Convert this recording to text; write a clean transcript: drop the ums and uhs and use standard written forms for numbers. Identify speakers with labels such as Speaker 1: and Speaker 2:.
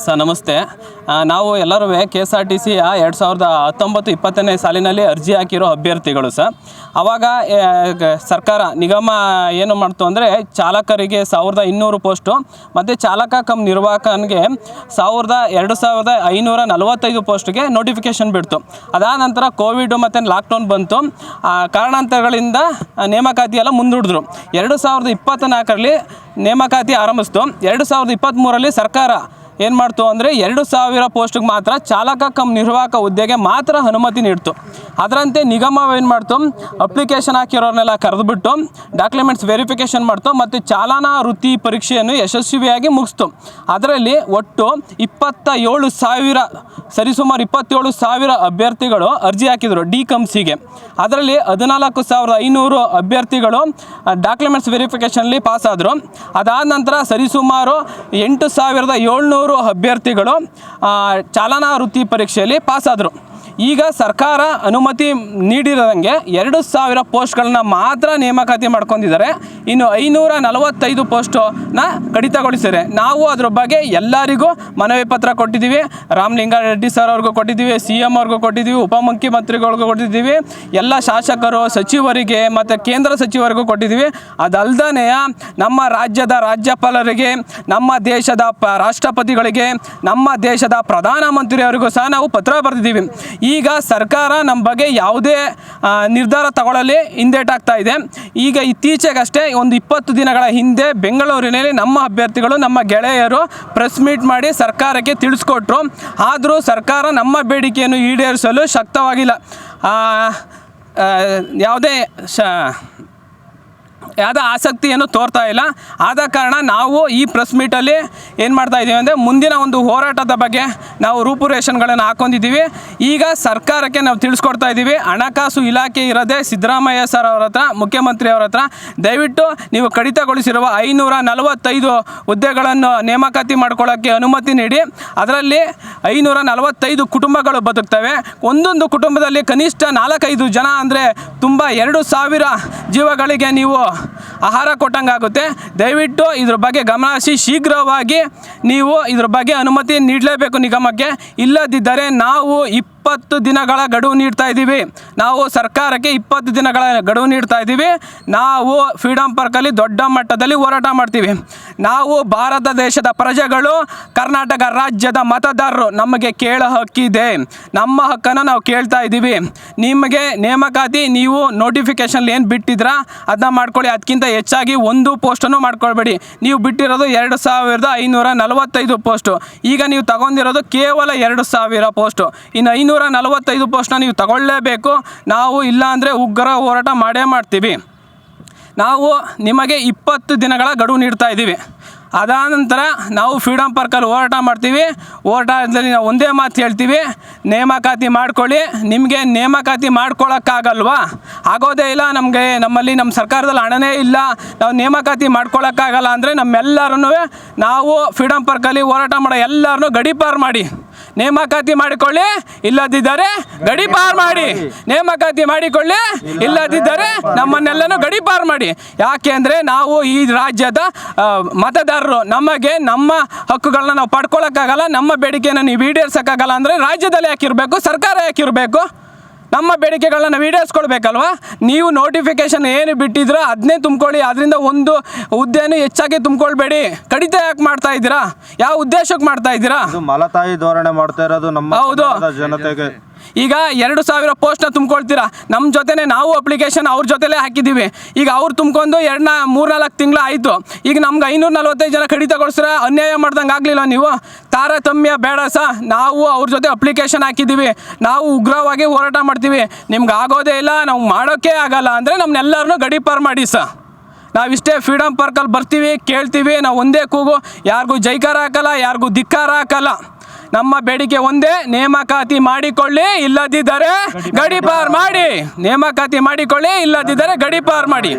Speaker 1: Sir ನಮಸ್ತೆ. ನಾವು ಎಲ್ಲರೂ KSRTC 2019-20 ಸಾಲಿನಲ್ಲಿ ಅರ್ಜಿ ಹಾಕಿರೋ ಅಭ್ಯರ್ಥಿಗಳು ಸರ್. ಆವಾಗ ಸರ್ಕಾರ ನಿಗಮ ಏನು ಮಾಡ್ತು ಅಂದರೆ ಚಾಲಕರಿಗೆ 1200 ಪೋಸ್ಟು ಮತ್ತು ಚಾಲಕ ಕಮ್ ನಿರ್ವಾಹಕನಿಗೆ 2545 ಪೋಸ್ಟ್ಗೆ ನೋಟಿಫಿಕೇಷನ್ ಬಿಡ್ತು. ಅದಾದ ನಂತರ ಕೋವಿಡ್ ಮತ್ತು ಲಾಕ್ಡೌನ್ ಬಂತು. ಕಾರಣಾಂತರಗಳಿಂದ ನೇಮಕಾತಿ ಎಲ್ಲ ಮುಂದೂಡಿದ್ರು. 2024ರಲ್ಲಿ ನೇಮಕಾತಿ ಆರಂಭಿಸ್ತು. 2023ರಲ್ಲಿ ಸರ್ಕಾರ ಏನು ಮಾಡ್ತು ಅಂದರೆ 2000 ಪೋಸ್ಟಿಗೆ ಮಾತ್ರ ಚಾಲಕ ಕಮ್ ನಿರ್ವಾಹಕ ಹುದ್ದೆಗೆ ಮಾತ್ರ ಅನುಮತಿ ನೀಡ್ತು. ಅದರಂತೆ ನಿಗಮ ಏನು ಮಾಡ್ತು, ಅಪ್ಲಿಕೇಶನ್ ಹಾಕಿರೋರ್ನೆಲ್ಲ ಕರೆದುಬಿಟ್ಟು ಡಾಕ್ಯುಮೆಂಟ್ಸ್ ವೆರಿಫಿಕೇಷನ್ ಮಾಡ್ತು ಮತ್ತು ಚಾಲನಾ ವೃತ್ತಿ ಪರೀಕ್ಷೆಯನ್ನು ಯಶಸ್ವಿಯಾಗಿ ಮುಗಿಸ್ತು. ಅದರಲ್ಲಿ ಒಟ್ಟು 27,000 ಸರಿಸುಮಾರು 27,000 ಅಭ್ಯರ್ಥಿಗಳು ಅರ್ಜಿ ಹಾಕಿದರು ಡಿಕಮ್ಸಿಗೆ. ಅದರಲ್ಲಿ 14,500 ಅಭ್ಯರ್ಥಿಗಳು ಡಾಕ್ಯುಮೆಂಟ್ಸ್ ವೆರಿಫಿಕೇಷನಲ್ಲಿ ಪಾಸಾದರು. ಅದಾದ ನಂತರ ಸರಿಸುಮಾರು 8,700 ಅಭ್ಯರ್ಥಿಗಳು ಚಾಲನಾ ವೃತ್ತಿ ಪರೀಕ್ಷೆಯಲ್ಲಿ ಪಾಸಾದರು. ಈಗ ಸರ್ಕಾರ ಅನುಮತಿ ನೀಡಿರೋದಂಗೆ 2,000 ಪೋಸ್ಟ್ಗಳನ್ನ ಮಾತ್ರ ನೇಮಕಾತಿ ಮಾಡ್ಕೊಂಡಿದ್ದಾರೆ. ಇನ್ನು 545 ಪೋಸ್ಟನ್ನ ಕಡಿತಗೊಳಿಸಿದ್ದಾರೆ. ನಾವು ಅದ್ರ ಬಗ್ಗೆ ಎಲ್ಲರಿಗೂ ಮನವಿ ಪತ್ರ ಕೊಟ್ಟಿದ್ದೀವಿ. ರಾಮಲಿಂಗಾರೆಡ್ಡಿ ಸರ್ ಅವ್ರಿಗೂ ಕೊಟ್ಟಿದ್ದೀವಿ, CM ಅವ್ರಿಗೂ ಕೊಟ್ಟಿದ್ದೀವಿ, ಉಪಮುಖ್ಯಮಂತ್ರಿಗಳಿಗೂ ಕೊಟ್ಟಿದ್ದೀವಿ, ಎಲ್ಲ ಶಾಸಕರು, ಸಚಿವರಿಗೆ ಮತ್ತು ಕೇಂದ್ರ ಸಚಿವರಿಗೂ ಕೊಟ್ಟಿದ್ದೀವಿ. ಅದಲ್ದೇ ನಮ್ಮ ರಾಜ್ಯದ ರಾಜ್ಯಪಾಲರಿಗೆ, ನಮ್ಮ ದೇಶದ ರಾಷ್ಟ್ರಪತಿಗಳಿಗೆ, ನಮ್ಮ ದೇಶದ ಪ್ರಧಾನಮಂತ್ರಿಯವರಿಗೂ ಸಹ ನಾವು ಪತ್ರ ಬರೆದಿದ್ದೀವಿ. ಈಗ ಸರ್ಕಾರ ನಮ್ಮ ಬಗ್ಗೆ ಯಾವುದೇ ನಿರ್ಧಾರ ತಗೊಳ್ಳಲಿ ಹಿಂದೇಟಾಗ್ತಾ ಇದೆ. ಈಗ ಇತ್ತೀಚೆಗಷ್ಟೇ ಒಂದು 20 ದಿನಗಳ ಹಿಂದೆ ಬೆಂಗಳೂರಿನಲ್ಲಿ ನಮ್ಮ ಅಭ್ಯರ್ಥಿಗಳು, ನಮ್ಮ ಗೆಳೆಯರು ಪ್ರೆಸ್ ಮೀಟ್ ಮಾಡಿ ಸರ್ಕಾರಕ್ಕೆ ತಿಳಿಸ್ಕೊಟ್ರು. ಆದರೂ ಸರ್ಕಾರ ನಮ್ಮ ಬೇಡಿಕೆಯನ್ನು ಈಡೇರಿಸಲು ಶಕ್ತವಾಗಿಲ್ಲ. ಯಾವುದೇ ಆಸಕ್ತಿಯನ್ನು ತೋರ್ತಾ ಇಲ್ಲ. ಆದ ಕಾರಣ ನಾವು ಈ ಪ್ರೆಸ್ ಮೀಟಲ್ಲಿ ಏನು ಮಾಡ್ತಾ ಇದ್ದೀವಿ ಅಂದರೆ ಮುಂದಿನ ಒಂದು ಹೋರಾಟದ ಬಗ್ಗೆ ನಾವು ರೂಪುರೇಷೆಗಳನ್ನು ಹಾಕೊಂಡಿದ್ದೀವಿ. ಈಗ ಸರ್ಕಾರಕ್ಕೆ ನಾವು ತಿಳಿಸ್ಕೊಡ್ತಾ ಇದ್ದೀವಿ, ಹಣಕಾಸು ಇಲಾಖೆ ಇರೋದೇ ಸಿದ್ದರಾಮಯ್ಯ ಸರ್ ಅವ್ರ ಹತ್ರ, ಮುಖ್ಯಮಂತ್ರಿ ಅವ್ರ ಹತ್ರ. ದಯವಿಟ್ಟು ನೀವು ಕಡಿತಗೊಳಿಸಿರುವ 545 ಹುದ್ದೆಗಳನ್ನು ನೇಮಕಾತಿ ಮಾಡ್ಕೊಳ್ಳೋಕ್ಕೆ ಅನುಮತಿ ನೀಡಿ. ಅದರಲ್ಲಿ 545 ಕುಟುಂಬಗಳು ಬದುಕ್ತವೆ. ಒಂದೊಂದು ಕುಟುಂಬದಲ್ಲಿ ಕನಿಷ್ಠ 4-5 ಜನ ಅಂದರೆ ತುಂಬ 2,000 ಜೀವಗಳಿಗೆ ನೀವು ಆಹಾರ ಕೊಟ್ಟಂಗಾಗುತ್ತೆ. ದಯವಿಟ್ಟು ಇದ್ರ ಬಗ್ಗೆ ಗಮನಿಸಿ ಶೀಘ್ರವಾಗಿ ನೀವು ಇದ್ರ ಬಗ್ಗೆ ಅನುಮತಿ ನೀಡಲೇಬೇಕು ನಿಗಮಕ್ಕೆ. ಇಲ್ಲದಿದ್ದರೆ ನಾವು 20 ದಿನಗಳ ಗಡುವು ನೀಡ್ತಾ ಇದ್ದೀವಿ. ನಾವು ಸರ್ಕಾರಕ್ಕೆ 20 ದಿನಗಳ ಗಡುವು ನೀಡ್ತಾ ಇದ್ದೀವಿ. ನಾವು ಫ್ರೀಡಮ್ ಪಾರ್ಕಲ್ಲಿ ದೊಡ್ಡ ಮಟ್ಟದಲ್ಲಿ ಹೋರಾಟ ಮಾಡ್ತೀವಿ. ನಾವು ಭಾರತ ದೇಶದ ಪ್ರಜೆಗಳು, ಕರ್ನಾಟಕ ರಾಜ್ಯದ ಮತದಾರರು, ನಮಗೆ ಕೇಳೋ ಹಕ್ಕಿದೆ. ನಮ್ಮ ಹಕ್ಕನ್ನು ನಾವು ಕೇಳ್ತಾ ಇದ್ದೀವಿ. ನಿಮಗೆ ನೇಮಕಾತಿ ನೀವು ನೋಟಿಫಿಕೇಷನ್ ಏನು ಬಿಟ್ಟಿದ್ರಾ ಅದನ್ನ ಮಾಡ್ಕೊಳ್ಳಿ. ಅದಕ್ಕಿಂತ ಹೆಚ್ಚಾಗಿ ಒಂದು ಪೋಸ್ಟನ್ನು ಮಾಡ್ಕೊಳ್ಬೇಡಿ. ನೀವು ಬಿಟ್ಟಿರೋದು 2,545 ಪೋಸ್ಟು. ಈಗ ನೀವು ತಗೊಂಡಿರೋದು ಕೇವಲ 2,000 ಪೋಸ್ಟು. ಇನ್ನು 545 ಪೋಸ್ಟ್ನ ನೀವು ತಗೊಳ್ಳೇಬೇಕು. ನಾವು ಇಲ್ಲ ಅಂದರೆ ಉಗ್ರ ಹೋರಾಟ ಮಾಡೇ ಮಾಡ್ತೀವಿ. ನಾವು ನಿಮಗೆ 20 ದಿನಗಳ ಗಡುವು ನೀಡ್ತಾ ಇದ್ದೀವಿ. ಅದಾದ ನಂತರ ನಾವು ಫ್ರೀಡಮ್ ಪಾರ್ಕಲ್ಲಿ ಹೋರಾಟ ಮಾಡ್ತೀವಿ. ಹೋರಾಟದಲ್ಲಿ ನಾವು ಒಂದೇ ಮಾತು ಹೇಳ್ತೀವಿ, ನೇಮಕಾತಿ ಮಾಡ್ಕೊಳ್ಳಿ. ನಿಮಗೆ ನೇಮಕಾತಿ ಮಾಡ್ಕೊಳ್ಳೋಕ್ಕಾಗಲ್ವಾ? ಆಗೋದೇ ಇಲ್ಲ. ನಮ್ಮಲ್ಲಿ ನಮ್ಮ ಸರ್ಕಾರದಲ್ಲಿ ಹಣನೇ ಇಲ್ಲ, ನಾವು ನೇಮಕಾತಿ ಮಾಡ್ಕೊಳ್ಳೋಕ್ಕಾಗಲ್ಲ ಅಂದರೆ ನಮ್ಮೆಲ್ಲರೂ ನಾವು ಫ್ರೀಡಮ್ ಪಾರ್ಕಲ್ಲಿ ಹೋರಾಟ ಮಾಡೋ ಎಲ್ಲರನ್ನೂ ಗಡೀಪಾರು ಮಾಡಿ. ನೇಮಕಾತಿ ಮಾಡಿಕೊಳ್ಳಿ, ಇಲ್ಲದಿದ್ದರೆ ಗಡೀಪಾರು ಮಾಡಿ. ನೇಮಕಾತಿ ಮಾಡಿಕೊಳ್ಳಿ, ಇಲ್ಲದಿದ್ದರೆ ನಮ್ಮನ್ನೆಲ್ಲನೂ ಗಡೀಪಾರು ಮಾಡಿ. ಯಾಕೆ ಅಂದರೆ ನಾವು ಈ ರಾಜ್ಯದ ಮತದಾರರು. ನಮಗೆ ನಮ್ಮ ಹಕ್ಕುಗಳನ್ನ ನಾವು ಪಡ್ಕೊಳ್ಳೋಕ್ಕಾಗಲ್ಲ, ನಮ್ಮ ಬೇಡಿಕೆಯನ್ನು ನೀವು ಈಡೇರಿಸೋಕ್ಕಾಗಲ್ಲ ಅಂದರೆ ರಾಜ್ಯದಲ್ಲಿ ಯಾಕಿರಬೇಕು, ಸರ್ಕಾರ ಯಾಕಿರಬೇಕು? ನಮ್ಮ ಬೇಡಿಕೆಗಳನ್ನ ನಾವು ಈಡೇರಿಸ್ಕೊಳ್ಬೇಕಲ್ವ? ನೀವು ನೋಟಿಫಿಕೇಷನ್ ಏನು ಬಿಟ್ಟಿದ್ರೋ ಅದನ್ನೇ ತುಂಬ್ಕೊಳ್ಳಿ. ಅದರಿಂದ ಒಂದು ಹುದ್ದೆನೂ ಹೆಚ್ಚಾಗಿ ತುಂಬ್ಕೊಳ್ಬೇಡಿ. ಕಡಿತ ಯಾಕೆ ಮಾಡ್ತಾ ಇದ್ದೀರಾ? ಯಾವ ಉದ್ದೇಶಕ್ಕೆ ಮಾಡ್ತಾ ಇದ್ದೀರಾ?
Speaker 2: ಮಲತಾಯಿ ಧೋರಣೆ ಮಾಡ್ತಾ ಇರೋದು ನಮ್ಮ ಜನತೆಗೆ.
Speaker 1: ಈಗ 2,000 ಪೋಸ್ಟ್ನ ತುಂಬ್ಕೊಳ್ತೀರಾ. ನಮ್ಮ ಜೊತೆನೇ ನಾವು ಅಪ್ಲಿಕೇಶನ್ ಅವ್ರ ಜೊತೆಲೇ ಹಾಕಿದ್ದೀವಿ. ಈಗ ಅವ್ರು ತುಂಬ್ಕೊಂಡು 3-4 ತಿಂಗಳು ಆಯಿತು. ಈಗ ನಮ್ಗೆ 545 ಜನ ಕಡಿತಗೊಳಿಸ್ರೆ ಅನ್ಯಾಯ ಮಾಡ್ದಂಗೆ ಆಗಲಿಲ್ಲ. ನೀವು ತಾರತಮ್ಯ ಬೇಡ ನಾವು ಅವ್ರ ಜೊತೆ ಅಪ್ಲಿಕೇಶನ್ ಹಾಕಿದ್ದೀವಿ. ನಾವು ಉಗ್ರವಾಗಿ ಹೋರಾಟ ಮಾಡ್ತೀವಿ. ನಿಮ್ಗೆ ಆಗೋದೇ ಇಲ್ಲ, ನಾವು ಮಾಡೋಕ್ಕೆ ಆಗಲ್ಲ ಅಂದರೆ ನಮ್ಮನ್ನೆಲ್ಲರನ್ನೂ ಗಡೀಪಾರು ಮಾಡಿ ನಾವಿಷ್ಟೇ ಫ್ರೀಡಮ್ ಪಾರ್ಕಲ್ಲಿ ಬರ್ತೀವಿ, ಕೇಳ್ತೀವಿ. ನಾವು ಒಂದೇ ಕೂಗು, ಯಾರಿಗೂ ಜೈಕಾರ ಹಾಕಲ್ಲ, ಯಾರಿಗೂ ಧಿಕ್ಕಾರ ಹಾಕಲ್ಲ. ನಮ್ಮ ಬೇಡಿಕೆ ಒಂದೇ, ನೇಮಕಾತಿ ಮಾಡಿಕೊಳ್ಳಿ, ಇಲ್ಲದಿದ್ದರೆ ಗಡೀಪಾರು ಮಾಡಿ. ನೇಮಕಾತಿ ಮಾಡಿಕೊಳ್ಳಿ, ಇಲ್ಲದಿದ್ದರೆ ಗಡೀಪಾರು ಮಾಡಿ.